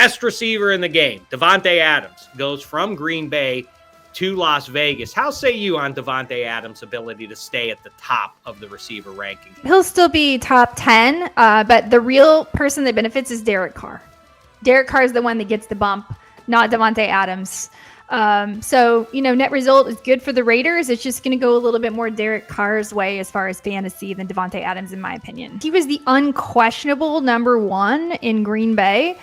best receiver in the game, Davante Adams, goes from Green Bay to Las Vegas. How say you on Davante Adams' ability to stay at the top of the receiver ranking? He'll still be top 10, but the real person that benefits is Derek Carr. Derek Carr is the one that gets the bump, not Davante Adams. So, net result is good for the Raiders. It's just going to go a little bit more Derek Carr's way as far as fantasy than Davante Adams, in my opinion. He was the unquestionable number one in Green Bay.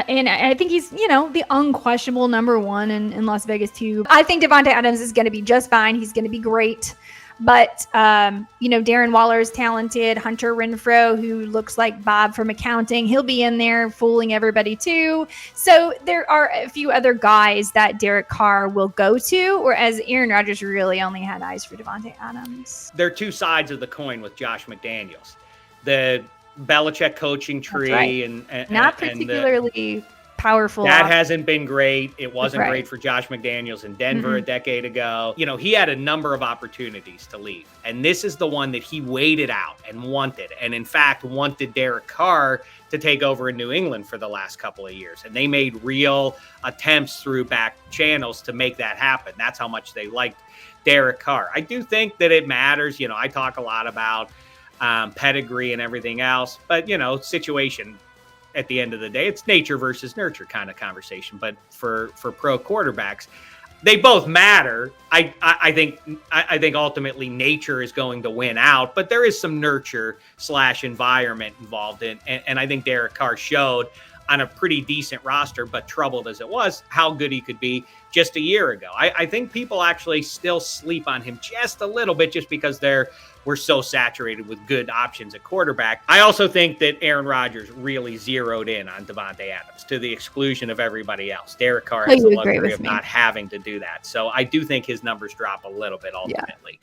And I think he's, the unquestionable number one in Las Vegas, too. I think Davante Adams is going to be just fine. He's going to be great. But, Darren Waller is talented. Hunter Renfrow, who looks like Bob from accounting, he'll be in there fooling everybody, too. So there are a few other guys that Derek Carr will go to, whereas Aaron Rodgers really only had eyes for Davante Adams. There are two sides of the coin with Josh McDaniels. The Belichick coaching tree right. and not particularly powerful. That hasn't been great. It wasn't great for Josh McDaniels in Denver a decade ago. He had a number of opportunities to leave. And this is the one that he waited out and wanted. And in fact, wanted Derek Carr to take over in New England for the last couple of years. And they made real attempts through back channels to make that happen. That's how much they liked Derek Carr. I do think that it matters. I talk a lot about pedigree and everything else, but situation at the end of the day, it's nature versus nurture kind of conversation. But for pro quarterbacks, they both matter. I think ultimately nature is going to win out, but there is some nurture / environment involved in, and I think Derek Carr showed on a pretty decent roster, but troubled as it was, how good he could be just a year ago. I think people actually still sleep on him just a little bit just because we're so saturated with good options at quarterback. I also think that Aaron Rodgers really zeroed in on Davante Adams to the exclusion of everybody else. Derek Carr has the luxury of not having to do that. So I do think his numbers drop a little bit ultimately.